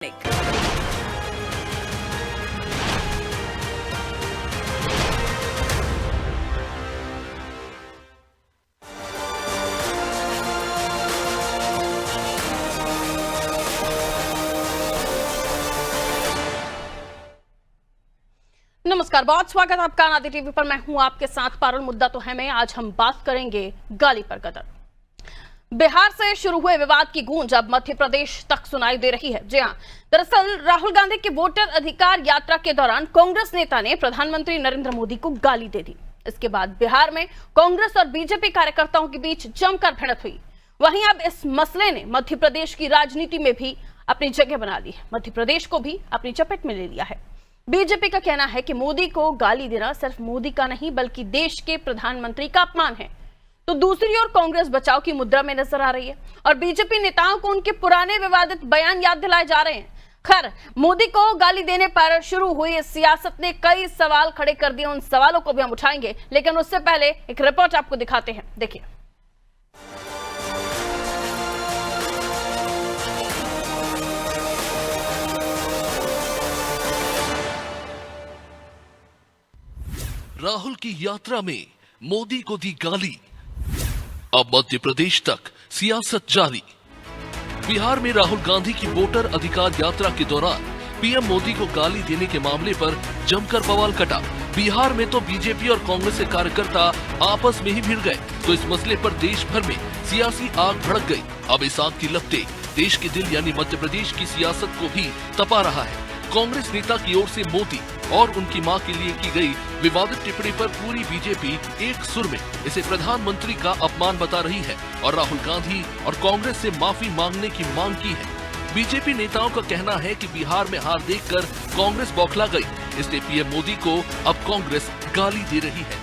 नमस्कार, बहुत स्वागत आपका आदि टीवी पर। मैं हूं आपके साथ पारुल। मुद्दा तो है मैं। आज हम बात करेंगे गाली पर गदर। बिहार से शुरू हुए विवाद की गूंज अब मध्य प्रदेश तक सुनाई दे रही है। जी हां, दरअसल राहुल गांधी की वोटर अधिकार यात्रा के दौरान कांग्रेस नेता ने प्रधानमंत्री नरेंद्र मोदी को गाली दे दी। इसके बाद बिहार में कांग्रेस और बीजेपी कार्यकर्ताओं के बीच जमकर भिड़ंत हुई। वहीं अब इस मसले ने मध्य प्रदेश की राजनीति में भी अपनी जगह बना ली है, मध्य प्रदेश को भी अपनी चपेट में ले लिया है। बीजेपी का कहना है कि मोदी को गाली देना सिर्फ मोदी का नहीं बल्कि देश के प्रधानमंत्री का अपमान है। तो दूसरी ओर कांग्रेस बचाव की मुद्रा में नजर आ रही है और बीजेपी नेताओं को उनके पुराने विवादित बयान याद दिलाए जा रहे हैं। खैर, मोदी को गाली देने पर शुरू हुई इस सियासत ने कई सवाल खड़े कर दिए। उन सवालों को भी हम उठाएंगे, लेकिन उससे पहले एक रिपोर्ट आपको दिखाते हैं, देखिए। राहुल की यात्रा में मोदी को दी गाली, अब मध्य प्रदेश तक सियासत जारी। बिहार में राहुल गांधी की वोटर अधिकार यात्रा के दौरान पीएम मोदी को गाली देने के मामले पर जमकर बवाल कटा। बिहार में तो बीजेपी और कांग्रेस के कार्यकर्ता आपस में ही भिड़ गए, तो इस मसले पर देश भर में सियासी आग भड़क गई। अब इस आग की लपटें देश के दिल यानी मध्य प्रदेश की सियासत को भी तपा रहा है। कांग्रेस नेता की ओर से मोदी और उनकी मां के लिए की गई विवादित टिप्पणी पर पूरी बीजेपी एक सुर में इसे प्रधानमंत्री का अपमान बता रही है और राहुल गांधी और कांग्रेस से माफी मांगने की मांग की है। बीजेपी नेताओं का कहना है कि बिहार में हार देखकर कांग्रेस बौखला गई, इसलिए पीएम मोदी को अब कांग्रेस गाली दे रही है।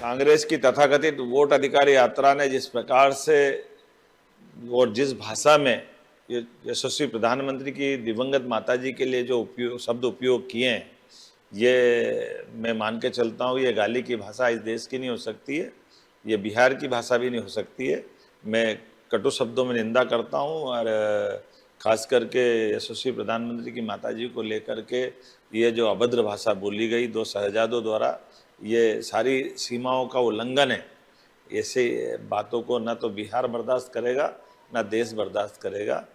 कांग्रेस की तथाकथित वोट अधिकार यात्रा ने जिस प्रकार से और जिस भाषा में यशस्वी प्रधानमंत्री की दिवंगत माताजी के लिए जो शब्द उपयोग किए हैं, ये मैं मान के चलता हूँ, ये गाली की भाषा इस देश की नहीं हो सकती है, ये बिहार की भाषा भी नहीं हो सकती है। मैं कटु शब्दों में निंदा करता हूँ और खास करके यशस्वी प्रधानमंत्री की माताजी को लेकर के ये जो अभद्र भाषा बोली गई दो शहजादों द्वारा, ये सारी सीमाओं का उल्लंघन है। ऐसे बातों को न तो बिहार बर्दाश्त करेगा न देश बर्दाश्त करेगा।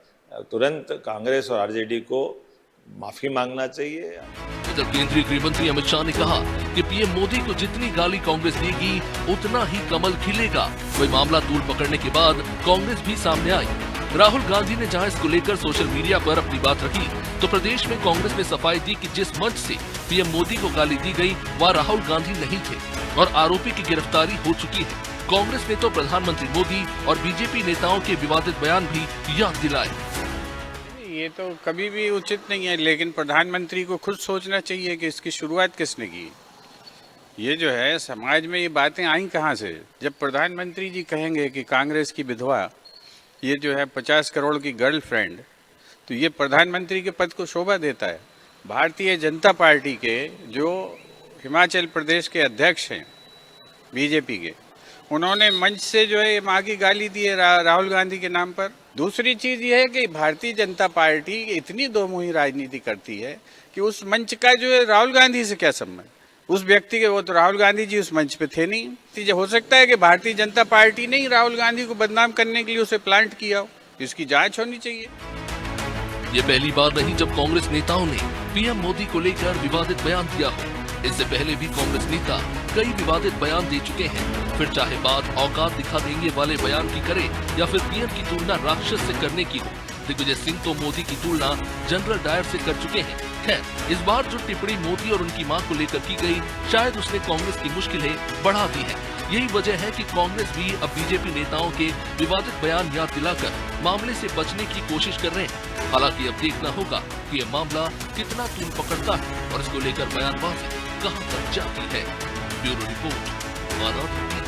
तुरंत कांग्रेस और आरजेडी को माफी मांगना चाहिए। इधर केंद्रीय गृह मंत्री अमित शाह ने कहा कि पीएम मोदी को जितनी गाली कांग्रेस देगी उतना ही कमल खिलेगा। कोई मामला तूल पकड़ने के बाद कांग्रेस भी सामने आई। राहुल गांधी ने जहां इसको लेकर सोशल मीडिया पर अपनी बात रखी, तो प्रदेश में कांग्रेस ने सफाई दी कि जिस मंच से पीएम मोदी को गाली दी गई वह राहुल गांधी नहीं थे और आरोपी की गिरफ्तारी हो चुकी है। कांग्रेस ने तो प्रधानमंत्री मोदी और बीजेपी नेताओं के विवादित बयान भी याद दिलाए। ये तो कभी भी उचित नहीं है, लेकिन प्रधानमंत्री को खुद सोचना चाहिए कि इसकी शुरुआत किसने की। ये जो है समाज में ये बातें आई कहाँ से? जब प्रधानमंत्री जी कहेंगे कि कांग्रेस की विधवा ये जो है 50 करोड़ की गर्लफ्रेंड, तो ये प्रधानमंत्री के पद को शोभा देता है। भारतीय जनता पार्टी के जो हिमाचल प्रदेश के अध्यक्ष हैं बीजेपी के, उन्होंने मंच से जो है माँ की गाली दी है राहुल गांधी के नाम पर। दूसरी चीज ये है कि भारतीय जनता पार्टी इतनी दोमुही राजनीति करती है कि उस मंच का जो है राहुल गांधी से क्या संबंध? उस व्यक्ति के, वो तो राहुल गांधी जी उस मंच पे थे नहीं। तो हो सकता है कि भारतीय जनता पार्टी ने ही राहुल गांधी को बदनाम करने के लिए उसे प्लांट किया हो। इसकी जांच होनी चाहिए। ये पहली बार नहीं जब कांग्रेस नेताओं ने पीएम मोदी को लेकर विवादित बयान दिया हो। इससे पहले भी कांग्रेस नेता कई विवादित बयान दे चुके हैं। फिर चाहे बात औकात दिखा देंगे वाले बयान की करे या फिर पीएम की तुलना राक्षस से करने की हो, दिग्विजय सिंह तो मोदी की तुलना जनरल डायर से कर चुके हैं। खैर, इस बार जो टिप्पणी मोदी और उनकी मां को लेकर की गई, शायद उसने कांग्रेस की मुश्किलें बढ़ा दी हैं। यही वजह है कि कांग्रेस भी अब बीजेपी नेताओं के विवादित बयान याद दिलाकर मामले से बचने की कोशिश कर रहे हैं। हालांकि अब देखना होगा कि यह मामला कितना तूल पकड़ता है और इसको लेकर बयानबाजी कहां तक जाती है। ब्यूरो रिपोर्ट, आजाद टीवी।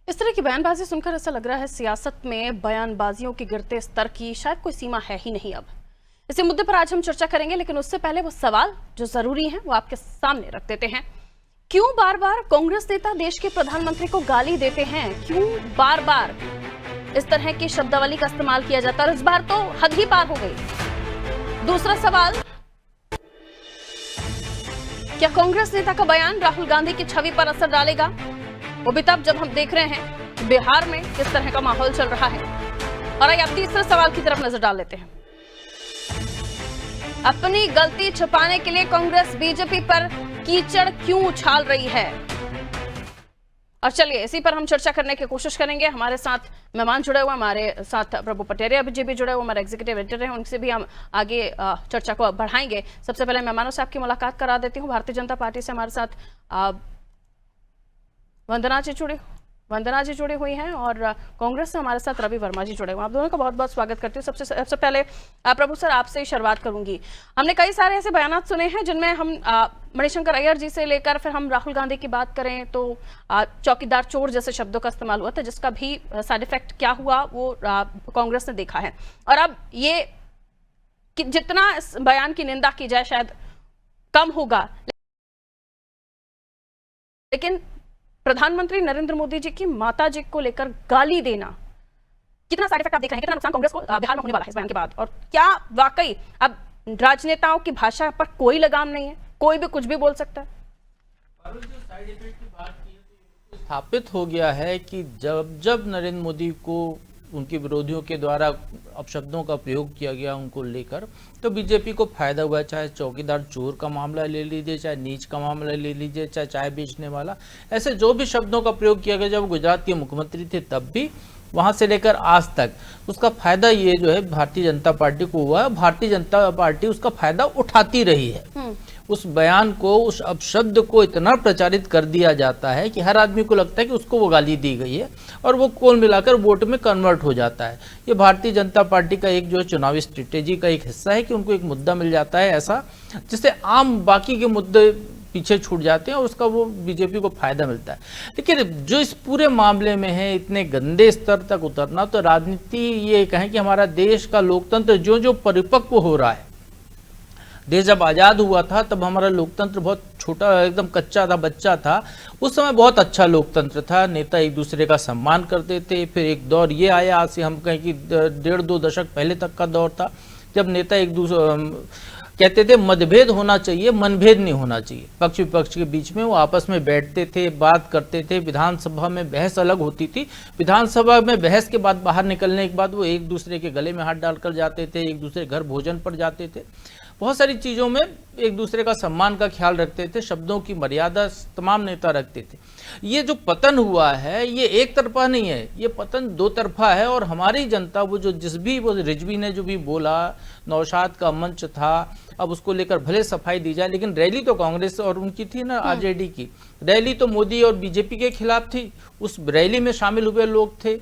इस तरह की बयानबाजी सुनकर ऐसा लग रहा है सियासत में बयानबाजियों के गिरते स्तर की शायद कोई सीमा है ही नहीं। अब इसी मुद्दे पर आज हम चर्चा करेंगे, लेकिन उससे पहले वो सवाल जो जरूरी हैं वो आपके सामने रख देते हैं। क्यों बार बार कांग्रेस नेता देश के प्रधानमंत्री को गाली देते हैं? क्यों बार बार इस तरह की शब्दावली का इस्तेमाल किया जाता है? और इस बार तो हद ही पार हो गई। दूसरा सवाल, क्या कांग्रेस नेता का बयान राहुल गांधी की छवि पर असर डालेगा? वो भी तब जब हम देख रहे हैं बिहार में किस तरह का माहौल चल रहा है। और आइए अब तीसरे सवाल की तरफ नजर डाल लेते हैं। अपनी गलती छुपाने के लिए कांग्रेस बीजेपी पर कीचड़ क्यों उछाल रही है? और चलिए इसी पर हम चर्चा करने की कोशिश करेंगे। हमारे साथ मेहमान जुड़े हुए, हमारे साथ प्रभु पटेरिया जी भी जुड़े हुए, हमारे एग्जीक्यूटिव एडिटर हैं, उनसे भी हम आगे चर्चा को बढ़ाएंगे। सबसे पहले मेहमानों से आपकी मुलाकात करा देती हूँ। भारतीय जनता पार्टी से हमारे साथ वंदना जी जुड़ी हुई हैं और कांग्रेस से हमारे साथ रवि वर्मा जी जुड़े हुए हैं। आप दोनों का बहुत बहुत स्वागत करती हूँ। सबसे पहले प्रभु सर आपसे ही शुरुआत करूंगी। हमने कई सारे ऐसे बयान सुने हैं जिनमें हम मणिशंकर अय्यर जी से लेकर फिर हम राहुल गांधी की बात करें तो चौकीदार चोर जैसे शब्दों का इस्तेमाल हुआ था, जिसका भी साइड इफेक्ट क्या हुआ वो कांग्रेस ने देखा है। और अब ये कि जितना इस बयान की निंदा की जाए शायद कम होगा, लेकिन प्रधानमंत्री नरेंद्र मोदी जी की माता जी को लेकर गाली देना, कितना साइड इफेक्ट आप देख रहे हैं? कितना नुकसान कांग्रेस को बिहार में होने वाला है इस बयान के बाद? और क्या वाकई अब राजनेताओं की भाषा पर कोई लगाम नहीं है, कोई भी कुछ भी बोल सकता है? स्थापित हो गया है कि जब नरेंद्र मोदी को उनके विरोधियों के द्वारा अपशब्दों का प्रयोग किया गया उनको लेकर, तो बीजेपी को फायदा हुआ। चाहे चौकीदार चोर का मामला ले लीजिए, चाहे नीच का मामला ले लीजिए, चाहे चाय बेचने वाला, ऐसे जो भी शब्दों का प्रयोग किया गया जब गुजरात के मुख्यमंत्री थे तब भी, वहां से लेकर आज तक, उसका फायदा ये जो है भारतीय जनता पार्टी को हुआ। भारतीय जनता पार्टी उसका फायदा उठाती रही है। उस बयान को, उस अपशब्द को इतना प्रचारित कर दिया जाता है कि हर आदमी को लगता है कि उसको वो गाली दी गई है और वो कुल मिलाकर वोट में कन्वर्ट हो जाता है। ये भारतीय जनता पार्टी का एक जो चुनावी स्ट्रेटेजी का एक हिस्सा है कि उनको एक मुद्दा मिल जाता है ऐसा जिससे आम बाकी के मुद्दे पीछे छूट जाते हैं और उसका वो बीजेपी को फायदा मिलता है। लेकिन जो इस पूरे मामले में है इतने गंदे स्तर तक उतरना, तो राजनीति ये कहें कि हमारा देश का लोकतंत्र जो जो परिपक्व हो रहा है, देश जब आज़ाद हुआ था तब हमारा लोकतंत्र बहुत छोटा, एकदम कच्चा था, बच्चा था। उस समय बहुत अच्छा लोकतंत्र था, नेता एक दूसरे का सम्मान करते थे। फिर एक दौर ये आया, आज से हम कहें कि 1.5-2 दशक पहले तक का दौर था, जब नेता एक दूसरे कहते थे मतभेद होना चाहिए, मनभेद नहीं होना चाहिए। पक्ष विपक्ष के बीच में वो आपस में बैठते थे, बात करते थे। विधानसभा में बहस अलग होती थी, विधानसभा में बहस के बाद बाहर निकलने के बाद वो एक दूसरे के गले में हाथ डालकर जाते थे, एक दूसरे घर भोजन पर जाते थे, बहुत सारी चीज़ों में एक दूसरे का सम्मान का ख्याल रखते थे, शब्दों की मर्यादा तमाम नेता रखते थे। ये जो पतन हुआ है ये एक तरफा नहीं है, ये पतन दो तरफा है। और हमारी जनता वो रिजवी ने जो भी बोला, नौशाद का मंच था, अब उसको लेकर भले सफाई दी जाए, लेकिन रैली तो कांग्रेस और उनकी थी ना, आरजेडी की रैली तो मोदी और बीजेपी के खिलाफ थी। उस रैली में शामिल हुए लोग थे,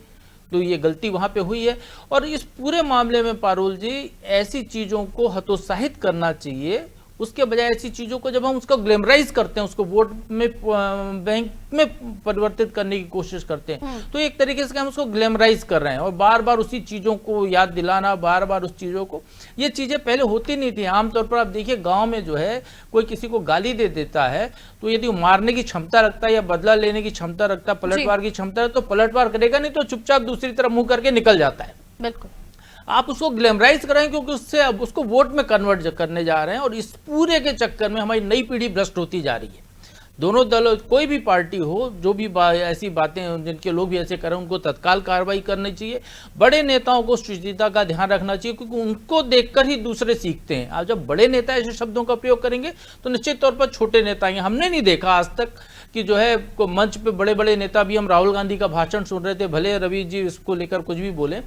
तो ये गलती वहां पे हुई है। और इस पूरे मामले में पारुल जी, ऐसी चीजों को हतोत्साहित करना चाहिए, उसके बजाय ऐसी चीजों को जब हम उसको ग्लैमराइज करते हैं, उसको वोट में बैंक में परिवर्तित करने की कोशिश करते हैं, तो एक तरीके से हम उसको ग्लैमराइज कर रहे हैं और बार बार उसी चीजों को याद दिलाना, बार बार उस चीजों को, ये चीजें पहले होती नहीं थी। आमतौर पर आप देखिए गांव में जो है कोई किसी को गाली दे देता है तो यदि मारने की क्षमता रखता है या बदला लेने की क्षमता रखता है, पलटवार की क्षमता है, तो पलटवार करेगा, नहीं तो चुपचाप दूसरी तरफ मुंह करके निकल जाता है। बिल्कुल, आप उसको ग्लैमराइज करें क्योंकि उससे अब उसको वोट में कन्वर्ट करने जा रहे हैं। और इस पूरे के चक्कर में हमारी नई पीढ़ी भ्रष्ट होती जा रही है। दोनों दल, कोई भी पार्टी हो, जो भी ऐसी बातें जिनके लोग भी ऐसे करें, उनको तत्काल कार्रवाई करनी चाहिए। बड़े नेताओं को शुचिता का ध्यान रखना चाहिए क्योंकि उनको देखकर ही दूसरे सीखते हैं। आप जब बड़े नेता ऐसे शब्दों का प्रयोग करेंगे तो निश्चित तौर पर छोटे नेता आएंगे। हमने नहीं देखा आज तक कि जो है मंच पे बड़े बड़े नेता भी, हम राहुल गांधी का भाषण सुन रहे थे, भले रवि जी इसको लेकर कुछ भी बोले,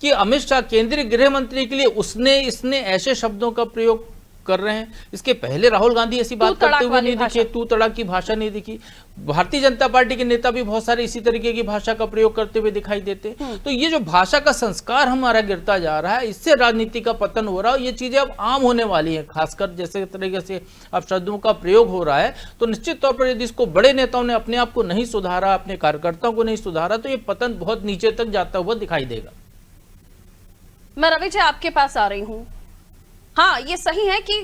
कि अमित शाह केंद्रीय गृह मंत्री के लिए इसने ऐसे शब्दों का प्रयोग कर रहे हैं। इसके पहले राहुल गांधी ऐसी बात करते हुए नहीं दिखे, तू तड़ाक की भाषा नहीं दिखी। भारतीय जनता पार्टी के नेता भी बहुत सारे इसी तरीके की भाषा का प्रयोग करते हुए दिखाई देते। तो ये जो भाषा का संस्कार हमारा गिरता जा रहा है, इससे राजनीति का पतन हो रहा है। ये चीजें अब आम होने वाली है, खासकर जैसे तरीके से अब शब्दों का प्रयोग हो रहा है। तो निश्चित तौर पर यदि इसको बड़े नेताओं ने अपने आप को नहीं सुधारा, अपने कार्यकर्ताओं को नहीं सुधारा, तो ये पतन बहुत नीचे तक जाता हुआ दिखाई देगा। मैं रवि जी आपके पास आ रही हूं। हाँ, ये सही है कि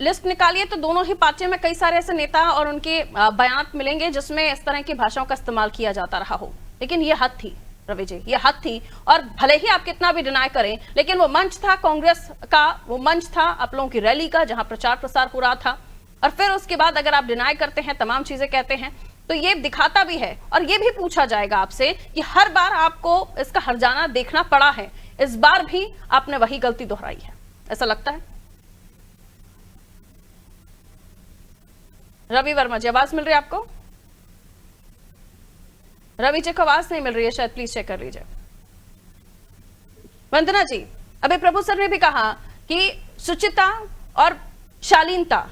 लिस्ट निकालिए तो दोनों ही पार्टियों में कई सारे ऐसे नेता और उनके बयान मिलेंगे जिसमें इस तरह की भाषाओं का इस्तेमाल किया जाता रहा हो, लेकिन ये हद थी रवि जी, ये हद थी। और भले ही आप कितना भी डिनाई करें, लेकिन वो मंच था कांग्रेस का, वो मंच था आप लोगों की रैली का जहां प्रचार प्रसार हो रहा था, और फिर उसके बाद अगर आप डिनाई करते हैं, तमाम चीजें कहते हैं, तो ये दिखाता भी है और ये भी पूछा जाएगा आपसे कि हर बार आपको इसका हर्जाना देखना पड़ा है, इस बार भी आपने वही गलती दोहराई है, ऐसा लगता है? रवि वर्मा जी, आवाज मिल रही है आपको? रवि जी को आवाज नहीं मिल रही है शायद, प्लीज चेक कर लीजिए। वंदना जी, अभी प्रभु सर ने भी कहा कि शुचिता और शालीनता,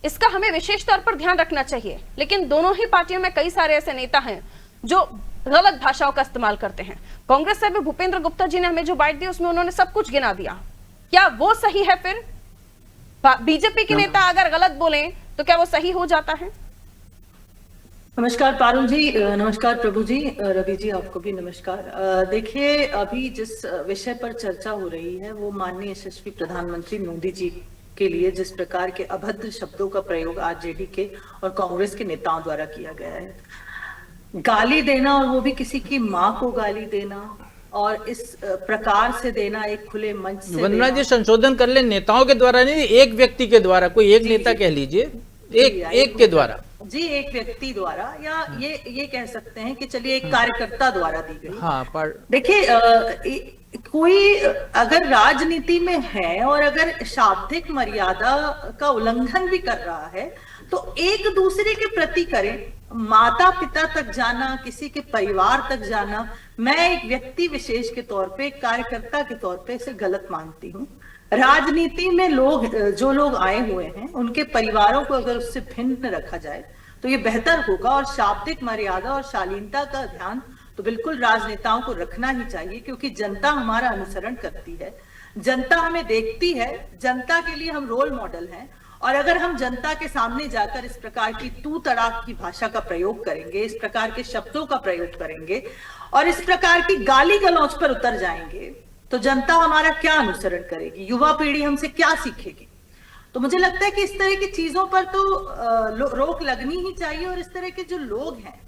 इसका हमें विशेष तौर पर ध्यान रखना चाहिए, लेकिन दोनों ही पार्टियों में कई सारे ऐसे नेता हैं जो गलत भाषाओं का इस्तेमाल करते हैं। कांग्रेस से भी भूपेंद्र गुप्ता जी ने हमें जो बाइट दी उसमें उन्होंने सब कुछ गिना दिया, क्या वो सही है? फिर बीजेपी के नेता अगर गलत बोले तो क्या वो सही हो जाता है? नमस्कार पारुल जी, नमस्कार प्रभु जी, रवि जी आपको भी नमस्कार। देखिए, अभी जिस विषय पर चर्चा हो रही है वो माननीय यशस्वी प्रधानमंत्री मोदी जी के लिए जिस प्रकार के अभद्र शब्दों का प्रयोग आरजेडी के और कांग्रेस के नेताओं द्वारा किया गया है, गाली देना और वो भी किसी की माँ को गाली देना और इस प्रकार से देना एक खुले मंच से। वंदना जी, संशोधन कर ले, नेताओं के द्वारा नहीं, एक व्यक्ति के द्वारा, कोई एक नेता कह लीजिए, एक के द्वारा जी, एक व्यक्ति द्वारा, या ये कह सकते हैं कि चलिए एक कार्यकर्ता द्वारा दी गई। हाँ, देखिए, कोई अगर राजनीति में है और अगर शाब्दिक मर्यादा का उल्लंघन भी कर रहा है तो एक दूसरे के प्रति करें, माता पिता तक जाना, किसी के परिवार तक जाना, मैं एक व्यक्ति विशेष के तौर पे, एक कार्यकर्ता के तौर पे इसे गलत मानती हूँ। राजनीति में जो लोग आए हुए हैं उनके परिवारों को अगर उससे भिन्न रखा जाए तो ये बेहतर होगा, और शाब्दिक मर्यादा और शालीनता का ध्यान तो बिल्कुल राजनेताओं को रखना ही चाहिए, क्योंकि जनता हमारा अनुसरण करती है, जनता हमें देखती है, जनता के लिए हम रोल मॉडल हैं। और अगर हम जनता के सामने जाकर इस प्रकार की तू तड़ाक की भाषा का प्रयोग करेंगे, इस प्रकार के शब्दों का प्रयोग करेंगे और इस प्रकार की गाली गलौज पर उतर जाएंगे तो जनता हमारा क्या अनुसरण करेगी, युवा पीढ़ी हमसे क्या सीखेगी? तो मुझे लगता है कि इस तरह की चीजों पर तो रोक लगनी ही चाहिए। और इस तरह के जो लोग हैं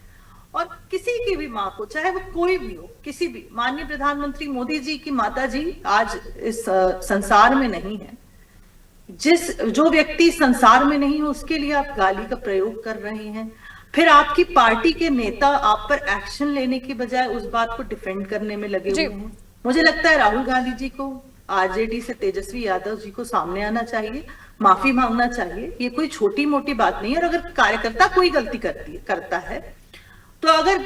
और किसी की भी माँ को, चाहे वो कोई भी हो, किसी भी, माननीय प्रधानमंत्री मोदी जी की माता जी आज इस संसार में नहीं है, जो व्यक्ति संसार में नहीं हो उसके लिए आप गाली का प्रयोग कर रहे हैं, फिर आपकी पार्टी के नेता आप पर एक्शन लेने की बजाय उस बात को डिफेंड करने में लगे हुए हैं। मुझे लगता है राहुल गांधी जी को, आरजेडी से तेजस्वी यादव जी को सामने आना चाहिए, माफी मांगना चाहिए। ये कोई छोटी मोटी बात नहीं है। और अगर कार्यकर्ता कोई गलती करता है तो अगर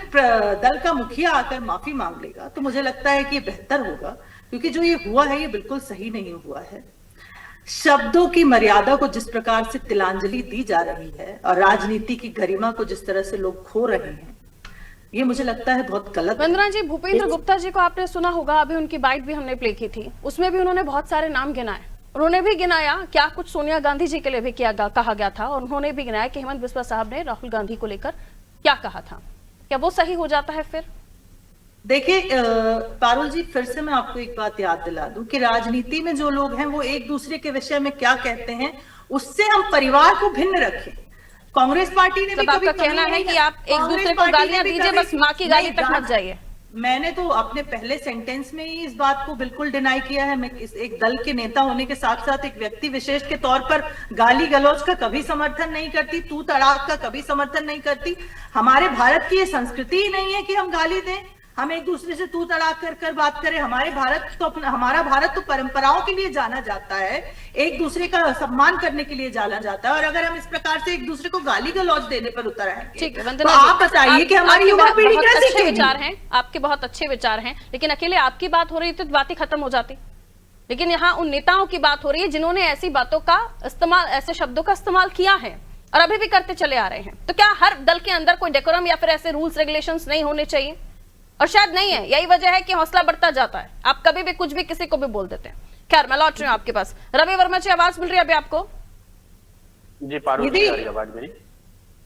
दल का मुखिया आकर माफी मांग लेगा तो मुझे लगता है कि ये बेहतर होगा, क्योंकि जो ये हुआ है ये बिल्कुल सही नहीं हुआ है। शब्दों की मर्यादा को जिस प्रकार से तिलांजलि दी जा रही है और राजनीति की गरिमा को जिस तरह से लोग खो रहे हैं, ये मुझे लगता है बहुत गलत। वंदना जी, भूपेंद्र गुप्ता जी को आपने सुना होगा, अभी उनकी बाइट भी हमने प्ले की थी, उसमें भी उन्होंने बहुत सारे नाम गिनाए। उन्होंने भी गिनाया क्या कुछ सोनिया गांधी जी के लिए भी कहा गया था, और उन्होंने भी गिनाया कि हेमंत बिस्वा साहब ने राहुल गांधी को लेकर क्या कहा था। क्या वो सही हो जाता है फिर? देखिए पारुल जी, फिर से मैं आपको एक बात याद दिला दूं कि राजनीति में जो लोग हैं वो एक दूसरे के विषय में क्या कहते हैं उससे हम परिवार को भिन्न रखें। कांग्रेस पार्टी ने भी कभी कहना है कि आप एक दूसरे को गालियां दीजिए, बस माँ की गाली तक मत जाइए। मैंने तो अपने पहले सेंटेंस में ही इस बात को बिल्कुल डिनाई किया है। मैं एक दल के नेता होने के साथ साथ एक व्यक्ति विशेष के तौर पर गाली गलौज का कभी समर्थन नहीं करती, तू तड़ाक का कभी समर्थन नहीं करती। हमारे भारत की ये संस्कृति ही नहीं है कि हम गाली दें, हम एक दूसरे से तू तड़ाक कर बात करें। हमारा भारत तो परंपराओं के लिए जाना जाता है, एक दूसरे का सम्मान करने के लिए जाना जाता है। और अगर हम इस प्रकार से एक दूसरे को गाली गलौज देने पर उतर आएंगे तो आप बताइए कि हमारी युवा पीढ़ी क्या सीखेगी? विचार हैं आपके, बहुत अच्छे विचार हैं, लेकिन अकेले आपकी बात हो रही तो बात ही खत्म हो जाती। लेकिन यहाँ उन नेताओं की बात हो रही है जिन्होंने ऐसी बातों का इस्तेमाल, ऐसे शब्दों का इस्तेमाल किया है और अभी भी करते चले आ रहे हैं। तो क्या हर दल के अंदर कोई डेकोरम या फिर ऐसे रूल्स रेगुलेशंस नहीं होने चाहिए? और शायद नहीं है, यही वजह है कि हौसला बढ़ता जाता है, आप कभी भी कुछ भी किसी को भी बोल देते हैं। खैर, मैं लौट रही हूँ आपके पास। रवि वर्मा जी, आवाज मिल रही है अभी आपको? जी पारुल जी, आ रही है आवाज मेरी?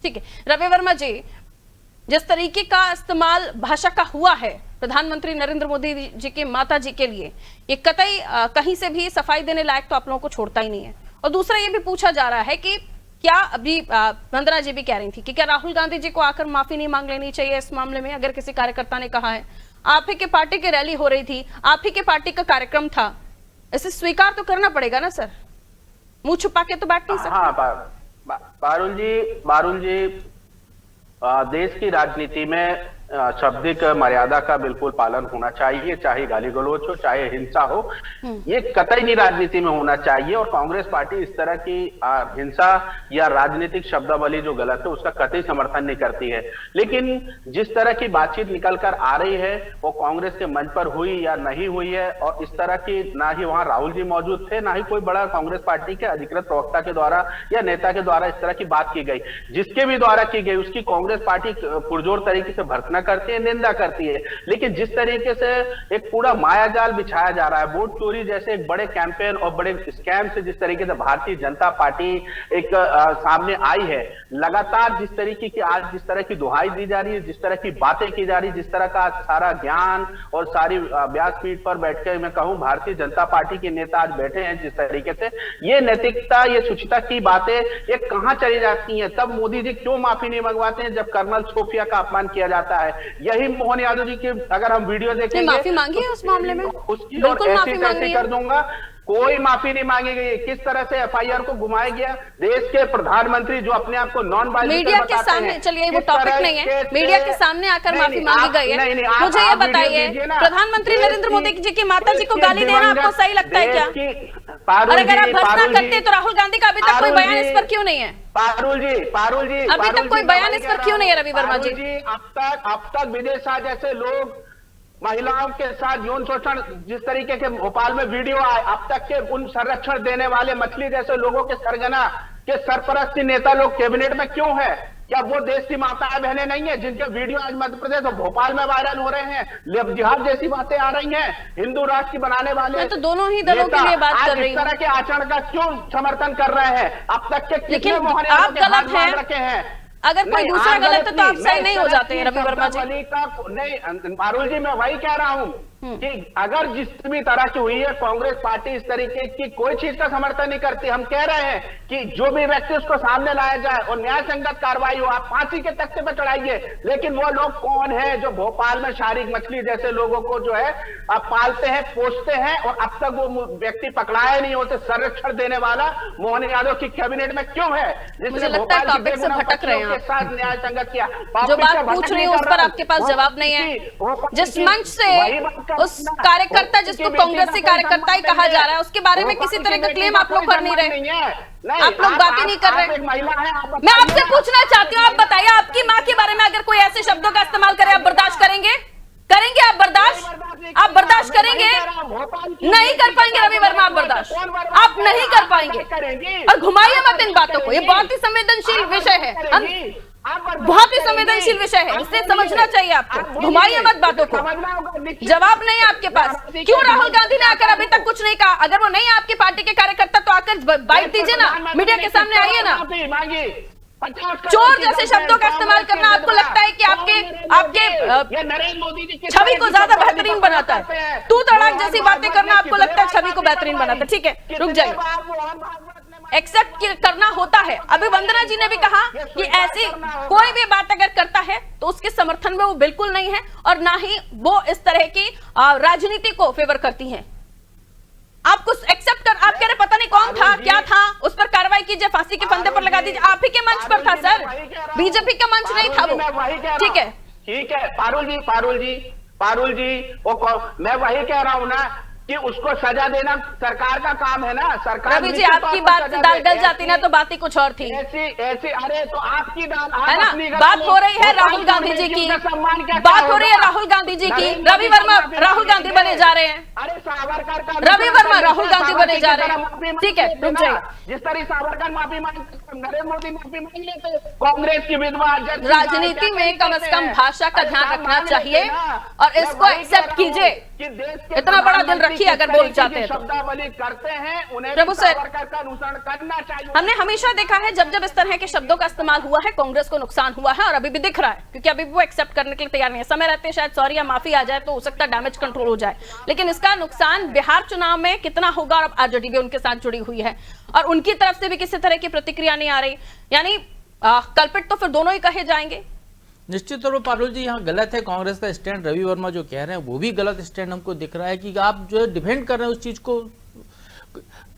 ठीक है रवि वर्मा जी, जिस तरीके का इस्तेमाल भाषा का हुआ है प्रधानमंत्री नरेंद्र मोदी जी के माता जी के लिए ये कतई कहीं से भी सफाई देने लायक तो आप लोगों को छोड़ता ही नहीं है। और दूसरा ये भी पूछा जा रहा है कि क्या अभी वंदना जी भी कह रही थी कि क्या राहुल गांधी जी को आकर माफी नहीं मांग लेनी चाहिए इस मामले में, अगर किसी कार्यकर्ता ने कहा है। आप ही के पार्टी की रैली हो रही थी, आप ही के पार्टी का कार्यक्रम था, इसे स्वीकार तो करना पड़ेगा ना सर, मुंह छुपा के तो बैठ नहीं सकते। हाँ पारुल जी देश की राजनीति में शाब्दिक मर्यादा का बिल्कुल पालन होना चाहिए, चाहे गाली गलौज हो चाहे हिंसा हो, ये कतई नहीं राजनीति में होना चाहिए। और कांग्रेस पार्टी इस तरह की हिंसा या राजनीतिक शब्दावली जो गलत है उसका कतई समर्थन नहीं करती है। लेकिन जिस तरह की बातचीत निकल कर आ रही है वो कांग्रेस के मंच पर हुई या नहीं हुई है, और इस तरह की ना ही वहां राहुल जी मौजूद थे, ना ही कोई बड़ा कांग्रेस पार्टी के अधिकृत प्रवक्ता के द्वारा या नेता के द्वारा इस तरह की बात की गई। जिसके भी द्वारा की गई उसकी कांग्रेस पार्टी पुरजोर तरीके से भर्त्सना करती है, निंदा करती है। लेकिन जिस तरीके से एक पूरा मायाजाल बिछाया जा रहा है, वोट चोरी जैसे एक बड़े कैंपेन और बड़े स्कैम से जिस तरीके से भारतीय जनता पार्टी एक सामने आई है, लगातार जिस तरीके की आज जिस तरह की दुहाई दी जा रही है, जिस तरह की बातें की जा रही है, जिस तरह का सारा ज्ञान और सारी व्यासपीठ पर बैठ के मैं कहूं भारतीय जनता पार्टी के नेता आज बैठे हैं, जिस तरीके से ये नैतिकता ये शुचिता की बातें ये कहां चली जाती हैं। तब मोदी जी क्यों माफी नहीं मंगवाते हैं जब कर्नल सोफिया का अपमान किया जाता है। यही मोहन यादव जी की अगर हम वीडियो देखेंगे माफी मांगी है उस मामले में, उसकी बिल्कुल माफी ऐसी मांगी कर दूंगा, कोई माफी नहीं मांगी गई। किस तरह से एफआईआर को घुमाया गया, देश के प्रधानमंत्री जो अपने आप को नॉन वायलेंट मीडिया के सामने, चलिए वो टॉपिक नहीं है, मीडिया के सामने आकर माफी मांगी गई है। मुझे ये बताइए, प्रधानमंत्री नरेंद्र मोदी जी की माता जी को गाली देना आपको सही लगता है क्या? और अगर आप भर्त्सना करते तो राहुल गांधी का अभी तक कोई बयान इस पर क्यों नहीं है? पारुल जी अभी तक कोई बयान इस पर क्यों नहीं है रवि वर्मा जी? अब तक विदेशा जैसे लोग महिलाओं के साथ यौन शोषण जिस तरीके के भोपाल में वीडियो आए, अब तक के उन संरक्षण देने वाले मछली जैसे लोगों के सरगना के सरपरस्ती नेता लोग कैबिनेट में क्यों है? क्या वो देश की माताएं बहनें नहीं है जिनके वीडियो आज मध्य प्रदेश और भोपाल में वायरल हो रहे हैं? लेफ्ट जिहाद जैसी बातें आ रही हैं, हिंदू राष्ट्र की बनाने वाले मैं तो दोनों ही दलों के लिए बात कर रही हूँ। इस तरह के आचरण का क्यों समर्थन कर रहे हैं? अब तक के लेकिन कितने आप गलत हैं, अगर कोई दूसरा गलत है तो आप सही नहीं हो जाते हैं रवि वर्मा जी। नहीं पारुल जी, मैं वही कह रहा हूँ कि अगर जिस भी तरह की हुई है कांग्रेस पार्टी इस तरीके की कोई चीज का समर्थन नहीं करती। हम कह रहे हैं कि जो भी व्यक्ति उसको सामने लाया जाए और न्याय संगत कार्रवाई हो, आप फांसी के तख्ते पर चढ़ाइए। लेकिन वो लोग कौन है जो भोपाल में शारीरिक मछली जैसे लोगों को जो है आप पालते हैं पोसते हैं और अब तक वो व्यक्ति पकड़ाया नहीं होते? संरक्षण देने वाला मोहन यादव की कैबिनेट में क्यों है मुझे लगता है टॉपिक से भटक रहे हैं साथ न्याय संगत किया? जो बात पूछ रही हूँ उस पर आपके पास जवाब नहीं है। जिस मंच से उस कार्यकर्ता जिसको कांग्रेसी कार्यकर्ता ही कहा जा रहा है उसके बारे में किसी तरह का क्लेम आप लोग कर नहीं रहे, आप लोग बात ही नहीं कर रहे। मैं आपसे पूछना चाहती हूँ, आप बताइए आपकी माँ के बारे में अगर कोई ऐसे शब्दों का इस्तेमाल करे आप बर्दाश्त करेंगे? करेंगे आप बर्दाश्त? आप बर्दाश्त करेंगे? नहीं कर पाएंगे रवि वर्मा, आप बर्दाश्त आप नहीं कर पाएंगे। और घुमाइए मत इन बातों को, ये बहुत ही संवेदनशील विषय है, बहुत ही संवेदनशील विषय है, इसलिए समझना चाहिए आपको। घुमाइए मत बातों को, जवाब नहीं है आपके पास। क्यों राहुल गांधी ने आकर अभी तक कुछ नहीं कहा? अगर वो नहीं है आपकी पार्टी के कार्यकर्ता तो आकर बाइट दीजिए ना, मीडिया के सामने आइए ना। चोर जैसे शब्दों का इस्तेमाल करना आपको लगता है कि आपके नरेंद्र मोदी जी छवि को ज्यादा बेहतरीन बनाता है? तू तड़ाक जैसी बातें करना आपको लगता है छवि को बेहतरीन बनाता है? ठीक है, रुक जाइए, एक्सेप्ट करना होता है। अभी वंदना जी ने भी कहा कि ऐसी कोई भी बात अगर करता है तो उसके समर्थन में वो बिल्कुल नहीं है और ना ही वो इस तरह की राजनीति को फेवर करती हैं। आपको एक्सेप्ट कर, आप कह रहे पता नहीं कौन था क्या था, उस पर कार्रवाई कीजिए, फांसी के फंदे पर लगा दीजिए। आप ही के मंच पर था सर, बीजेपी का मंच नहीं था वो। ठीक है पारुल जी मैं वही कह रहा हूँ ना कि उसको सजा देना सरकार का काम है ना। सरकार रवि जी आपकी बात दाल गल जाती ना तो बात ही कुछ और थी। ऐसी अरे तो आपकी दाल है ना, बात हो रही है राहुल गांधी जी की, बात हो रही है राहुल गांधी जी की। रवि वर्मा राहुल गांधी बने जा रहे हैं, अरे सावरकर का रवि वर्मा राहुल गांधी बने जा रहे हैं। ठीक है, रुक जाइए। जिस तरह सावरकर माफी मांग नरेंद्र मोदी माफी मांग लेते, कांग्रेस की विधवा अध्यक्ष राजनीति में कम से कम भाषा का ध्यान रखना चाहिए और इसको एक्सेप्ट कीजिए। इतना बड़ा दिल रखिए अगर बोल जाते हैं तो। शब्दावली करते हैं, उन्हें प्रभु सर, सावरकर का अनुसरण करना चाहिए। हमने हमेशा देखा है जब जब इस तरह के शब्दों का इस्तेमाल हुआ है कांग्रेस को नुकसान हुआ है और अभी भी दिख रहा है, क्योंकि अभी भी वो एक्सेप्ट करने के लिए तैयार नहीं है। समय रहते शायद सॉरी या माफी आ जाए तो हो सकता है डैमेज कंट्रोल हो जाए, लेकिन इसका नुकसान बिहार चुनाव में कितना होगा। और आरजेडी भी उनके साथ जुड़ी हुई है और उनकी तरफ से भी किसी तरह की प्रतिक्रिया नहीं आ रही, यानी कल्पित तो फिर दोनों ही कहे जाएंगे। निश्चित तौर पर पारुल जी यहाँ गलत है कांग्रेस का स्टैंड। रवि वर्मा जो कह रहे हैं वो भी गलत स्टैंड हमको दिख रहा है कि आप जो डिफेंड कर रहे हैं उस चीज को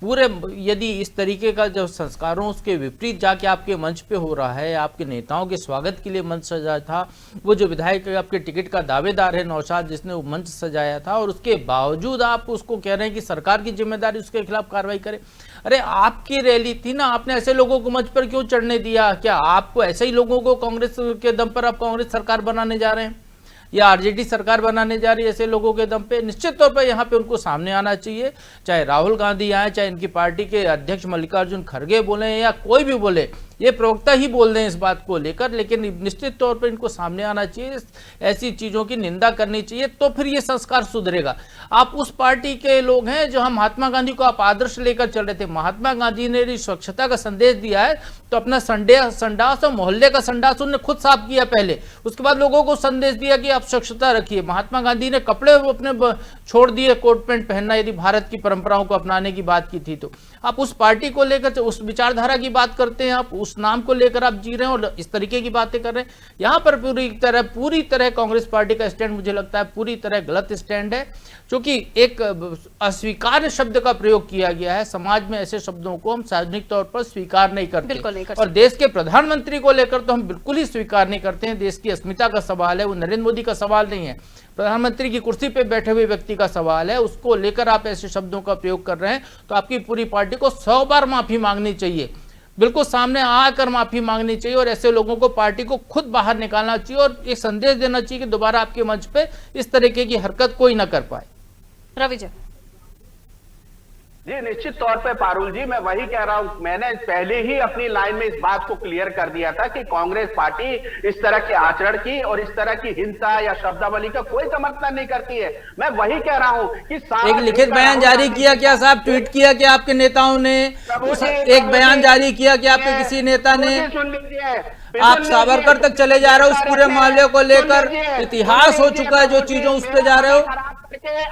पूरे, यदि इस तरीके का जो संस्कारों उसके विपरीत जाके आपके मंच पे हो रहा है, आपके नेताओं के स्वागत के लिए मंच सजाया था, वो जो विधायक आपके टिकट का दावेदार है नौशाद जिसने वो मंच सजाया था, और उसके बावजूद आप उसको कह रहे हैं कि सरकार की जिम्मेदारी उसके खिलाफ कार्रवाई करे। अरे आपकी रैली थी ना, आपने ऐसे लोगों को मंच पर क्यों चढ़ने दिया? क्या आपको ऐसे ही लोगों को कांग्रेस के दम पर आप कांग्रेस सरकार बनाने जा रहे हैं या आरजेडी सरकार बनाने जा रही है ऐसे लोगों के दम पे? निश्चित तौर पर यहाँ पे उनको सामने आना चाहिए, चाहे राहुल गांधी आए, चाहे इनकी पार्टी के अध्यक्ष मल्लिकार्जुन खड़गे बोले या कोई भी बोले, ये प्रवक्ता ही बोल रहे हैं इस बात को लेकर, लेकिन निश्चित तौर पर इनको सामने आना चाहिए, ऐसी चीज़ों की निंदा करनी चाहिए, तो फिर ये संस्कार सुधरेगा। आप उस पार्टी के लोग हैं जो हम महात्मा गांधी को आप आदर्श लेकर चल रहे थे। महात्मा गांधी ने स्वच्छता का संदेश दिया है तो अपना संडास और मोहल्ले का संडास उन्होंने खुद साफ किया पहले, उसके बाद लोगों को संदेश दिया कि आप स्वच्छता रखिए। महात्मा गांधी ने कपड़े अपने छोड़ दिए कोट पैंट पहनना, यदि भारत की परंपराओं को अपनाने की बात की थी तो। आप उस पार्टी को लेकर उस विचारधारा की बात करते हैं, आप उस नाम को लेकर आप जी रहे हैं और इस तरीके की बातें कर रहे हैं। यहाँ पर पूरी तरह कांग्रेस पार्टी का स्टैंड मुझे लगता है पूरी तरह गलत स्टैंड है, क्योंकि एक अस्वीकार्य शब्द का प्रयोग किया गया है। समाज में ऐसे शब्दों को हम सार्वजनिक तौर पर स्वीकार नहीं करते, और देश के प्रधानमंत्री को लेकर तो हम बिल्कुल ही स्वीकार नहीं करते हैं। देश की अस्मिता का सवाल है, वो नरेंद्र मोदी का सवाल नहीं है, प्रधानमंत्री की कुर्सी पे बैठे हुए व्यक्ति का सवाल है। उसको लेकर आप ऐसे शब्दों का प्रयोग कर रहे हैं तो आपकी पूरी पार्टी को 100 बार माफी मांगनी चाहिए, बिल्कुल सामने आकर माफी मांगनी चाहिए, और ऐसे लोगों को पार्टी को खुद बाहर निकालना चाहिए और एक संदेश देना चाहिए कि दोबारा आपके मंच पे इस तरीके की हरकत कोई ना कर पाए। रवि जी जी, निश्चित तौर पे पारुल जी, मैं वही कह रहा हूं, मैंने पहले ही अपनी लाइन में इस बात को क्लियर कर दिया था कि कांग्रेस पार्टी इस तरह के आचरण की और इस तरह की हिंसा या शब्दावली का कोई समर्थन नहीं करती है। मैं वही कह रहा हूं कि एक लिखित बयान जारी किया क्या साहब, ट्वीट किया क्या आपके नेताओं ने? एक बयान जारी किया क्या आपके किसी नेता ने? सुन लीजिए, आप सावरकर तक चले जा रहे हो, उस पूरे मामले को लेकर इतिहास हो चुका है जो चीजों उस पे जा रहे हो।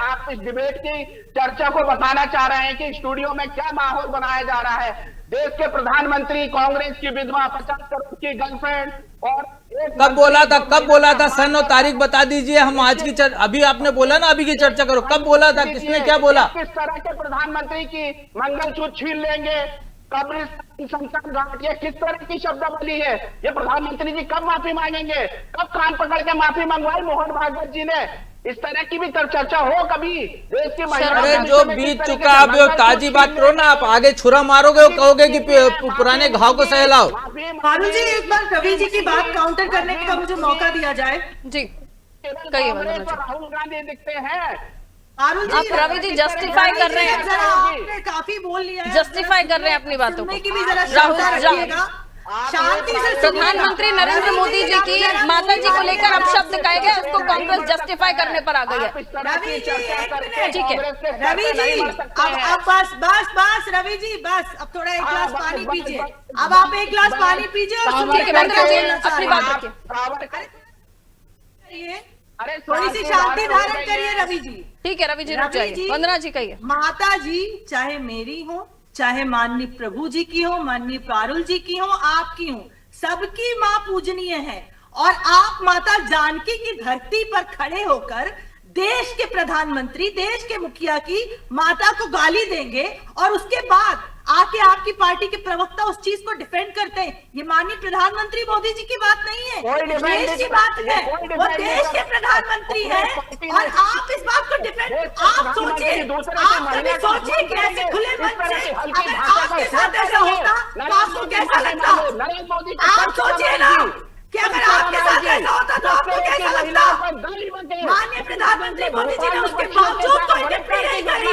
आप इस डिबेट की चर्चा को बताना चाह रहे हैं कि स्टूडियो में क्या माहौल बनाया जा रहा है। देश के प्रधानमंत्री, कांग्रेस की विधवा, 50 करोड़ की गर्लफ्रेंड, और कब बोला था सन और तारीख बता दीजिए। हम आज की अभी आपने बोला ना, अभी की चर्चा करो, कब बोला था, किसने क्या बोला? किस तरह के प्रधानमंत्री की मंगलसूत्र छीन लेंगे, कब्रिस्तान, शमशान घाट, ये किस तरह की शब्दावली है? ये प्रधानमंत्री जी कब माफी मांगेंगे? कब कान पकड़ के माफी मंगवाई मोहन भागवत जी ने? इस तरह की भी चर्चा हो कभी देश की महिला? अरे जो बीत चुका, अब ताजी बात करो ना, आप आगे छुरा मारोगे और कहोगे कि पुराने घाव को सहलाओ। पारुल जी, एक बार रवि जी की बात काउंटर करने का मुझे मौका दिया जाए। जी राहुल गांधी दिखते हैं। पारुल जी, आप रवि जी जस्टिफाई कर रहे हैं, जरा आपने काफी बोल लिया है, जस्टिफाई कर रहे हैं अपनी बातों को। सुनने की भी जरा श्रद्धा रखिएगा, शांति से सुनिएगा। प्रधानमंत्री नरेंद्र मोदी जी की माता जी को लेकर अब शब्द कहे गए, उसको कांग्रेस जस्टिफाई करने पर आ गई है। रवि जी, ठीक है रवि जी, अब बस रवि जी, बस अब थोड़ा एक गिलास पानी पीजिए। अब आप एक गिलास पानी पीजिए और ठीक है, वंदना जी अपनी बात रखिए। अरे थोड़ी सी शांति धारण करिए रवि जी। ठीक है रवि जी, रुक जाइए। वंदना जी कहिए। माता जी चाहे मेरी हो, चाहे माननीय प्रभु जी की हो, माननीय पारुल जी की हो, आपकी हो, सबकी माँ पूजनीय है। और आप माता जानकी की धरती पर खड़े होकर देश के प्रधानमंत्री, देश के मुखिया की माता को गाली देंगे और उसके बाद आके आपकी पार्टी के प्रवक्ता उस चीज को डिफेंड करते हैं। ये माननीय प्रधानमंत्री मोदी जी की बात नहीं है, देश की बात है। वो देश के प्रधानमंत्री है और आप इस बात को डिफेंड, आप सोचिए, आप कभी सोचिए कि ऐसे खुले मन से अगर आपके साथ ऐसा होता तो आपको कैसा लगता? आप सोचिए ना, कि अगर आपके साथ ऐसा होता तो आपको कैसा लगता? माननीय प्रधानमंत्री मोदी जी ने उसके बावजूद कोई टिप्पणी नहीं करी।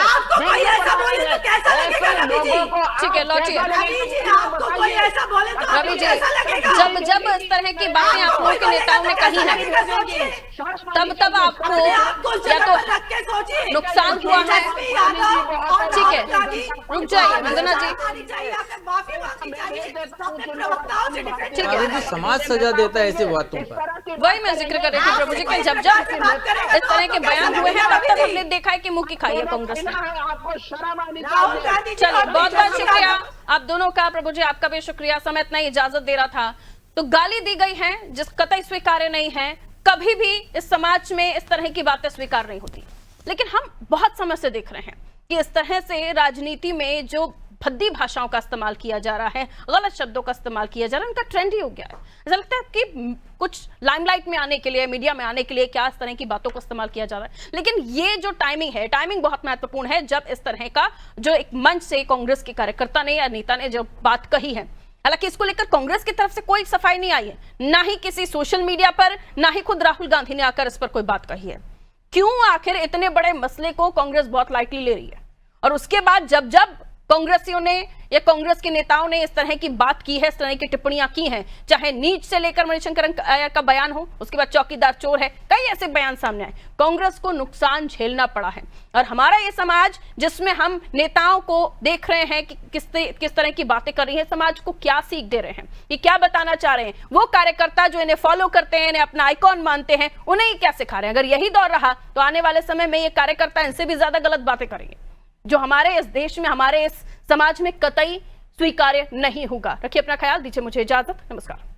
आपको कोई ऐसा बोले तो कैसा लगेगा रवि जी? ठीक है, लौटिए। रवि जी, आपको कोई ऐसा बोले तो आपको रवि जी, कैसा लगेगा? जब जब इस तरह की बातें आप लोगों के नेताओं ने कही है, तब आपको या तो नुकसान हुआ है। ठीक है, रुक जाइए वंदना जी। ठीक है, अभी समाज सजा देता है ऐसी बातों पर। वही मैं जिक्र कर रही थी प्रभु जी कि जब जब इस तरह के बयान हुए हैं तब तक हमने देखा है कि मुंह की खाई है कांग्रेस ने। चलिए, बहुत बहुत शुक्रिया आप दोनों का। प्रभु जी, आपका भी शुक्रिया। समय इतना ही इजाजत दे रहा था। तो गाली दी गई है जिस कतई स्वीकार्य नहीं है। कभी भी इस समाज में इस तरह की बातें स्वीकार नहीं होती, लेकिन हम बहुत समय से देख रहे हैं कि इस तरह से राजनीति में जो भद्दी भाषाओं का इस्तेमाल किया जा रहा है, गलत शब्दों का इस्तेमाल किया जा रहा है, उनका ट्रेंड ही हो गया है। ऐसा लगता है कि कुछ लाइमलाइट में आने के लिए, मीडिया में आने के लिए क्या इस तरह की बातों का इस्तेमाल किया जा रहा है। लेकिन ये जो टाइमिंग है, टाइमिंग बहुत महत्वपूर्ण है। जब इस तरह का जो एक मंच से कांग्रेस के कार्यकर्ता ने या नेता ने जो बात कही है, हालांकि इसको लेकर कांग्रेस की तरफ से कोई सफाई नहीं आई है, ना ही किसी सोशल मीडिया पर, ना ही खुद राहुल गांधी ने आकर इस पर कोई बात कही है। क्यों आखिर इतने बड़े मसले को कांग्रेस बहुत लाइटली ले रही है? और उसके बाद जब जब कांग्रेसियों ने या कांग्रेस के नेताओं ने इस तरह की बात की है, इस तरह की टिप्पणियां की हैं, चाहे नीच से लेकर मणिशंकर का बयान हो, उसके बाद चौकीदार चोर है, कई ऐसे बयान सामने आए, कांग्रेस को नुकसान झेलना पड़ा है। और हमारा ये समाज जिसमें हम नेताओं को देख रहे हैं कि किस तरह की बातें कर रही है, समाज को क्या सीख दे रहे हैं, ये क्या बताना चाह रहे हैं, वो कार्यकर्ता जो इन्हें फॉलो करते हैं, इन्हें अपना आइकॉन मानते हैं, उन्हें ये क्या सिखा रहे हैं। अगर यही दौर रहा तो आने वाले समय में ये कार्यकर्ता इनसे भी ज्यादा गलत बातें करेंगे, जो हमारे इस देश में, हमारे इस समाज में कतई स्वीकार्य नहीं होगा। रखिए अपना ख्याल, दीजिए मुझे इजाजत। नमस्कार।